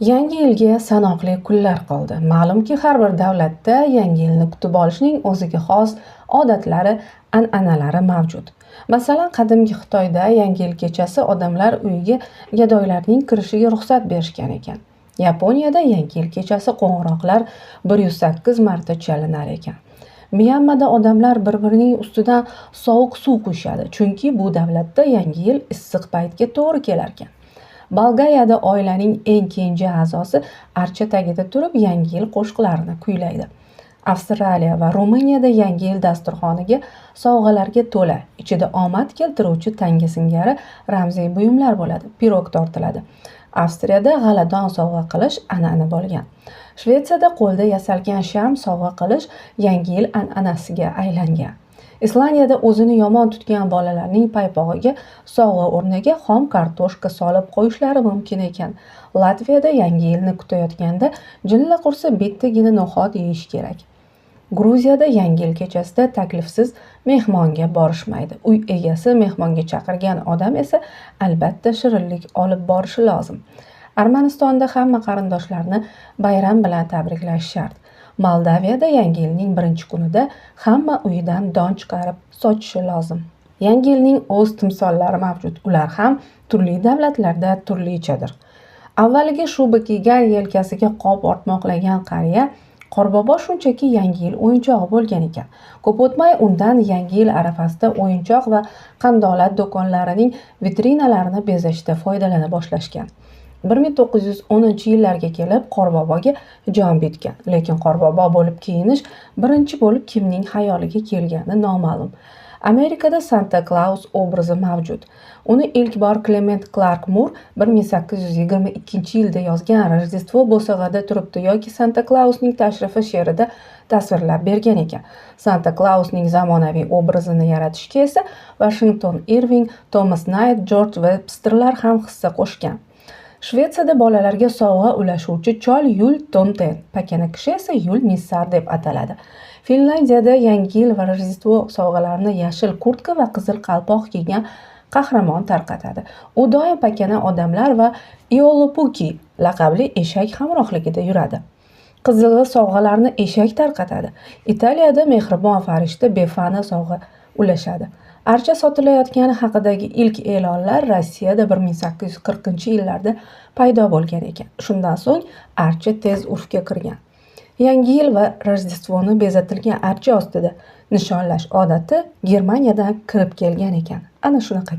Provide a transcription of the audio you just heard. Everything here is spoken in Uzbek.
Yangi yilga sanoqli kunlar qoldi. Ma'lumki, har bir davlatda yangi yilni kutib olishning o'ziga xos odatlari, an'analari mavjud. Masalan, qadimgi Xitoyda yangi yil kechasi odamlar uyiga gadoylarning kirishiga ruxsat berishgan ekan. Yaponiyada yangi yil kechasi qo'ng'iroqlar 108 marta chalinar ekan. Myanmada odamlar bir-birining ustidan sovuq suv quyishadi, chunki bu davlatda yangi yil issiq paytga to'g'ri kelar ekan. Bolgariyada oilaning eng kenja a'zosi archa tagida turib yangi yil qo'shiqlarini kuylaydi. Avstraliya va Ruminiyada yangi yil dasturxoniga sovg'alarga to'la, ichida omad keltiruvchi tanga singari ramziy buyumlar bo'ladi, pirog tortiladi. Avstriyada g'aladon sovg'a qilish an'ana bo'lgan. Shvetsiyada qo'lda yasalgan sham sovg'a qilish yangi yil an'anasiga aylangan. Islandiyada o'zini yomon tutgan bolalarning paypog'iga sovg'a o'rniga xom kartoshka solib qo'yishlari mumkin ekan. Latviyada yangi yilni kutayotganda jilla qursa bittagina no'xat yeyish kerak. Gruziyada yangi yil kechasida taklifsiz mehmonga borishmaydi. Uy egasi mehmonga chaqirgan odam esa albatta shirinlik olib borishi lozim. Armanistonda hamma qarindoshlarni bayram bilan tabriklash shart. Moldaviyada yangi yilning birinchi kunida hamma uyidan don chiqarib sochishi lozim. Yangi yilning o'z timsollari mavjud. Ular ham turli davlatlarda turlichadir. Avvaliga shuba kiygan, yelkasiga qop ortmoqlagan qariya Qorbobo shunchaki yangi yil o'yinchog'i bo'lgan ekan. Ko'p o'tmay undan yangi yil arafasida o'yinchoq va qandolat do'konlarining vitrinalarini bezashda foydalana boshlashgan. 1910-yillarga kelib Qorboboga jon bitgan, lekin Qorbobo bo'lib kiyinish birinchi bo'lib kimning xayoliga kelgani noma'lum. Amerikada Santa Claus obrazi mavjud. Uni ilk bor Clement Clark Moore 1822-yilda yozgan Rojdestvo bo'sag'ada turibdi yoki Santa Clausning tashrifi she'rida tasvirlab bergan ekan. Santa Clausning zamonaviy obrazini yaratishga esa Washington Irving, Thomas Knight, George Websterlar ham hissa qo'shgan. Shvetsiyada bolalarga sovg'a ulashuvchi chol Yul Tomten, pakana kishi esa Yul Nissar deb ataladi. Finlandiyada yangi yil va Rojdestvo sovg'alarini yashil kurtka va qizil qalpoq kiygan qahramon tarqatadi. U doim pakana odamlar va Iolopuki laqabli eshak hamrohligida yuradi. Qizil sovg'alarni eshak tarqatadi. Italiyada mehribon farishta Befana sovg'a ulashadi. Archa sotilayotgani haqidagi ilk e'lonlar Rossiyada 1840-yillarda paydo bo'lgan ekan. Shundan so'ng archa tez urfga kirgan. Yangi yil va Rojdestvoni bezatilgan archa ostida nishonlash odati Germaniyadan kirib kelgan ekan. Ana shunaqa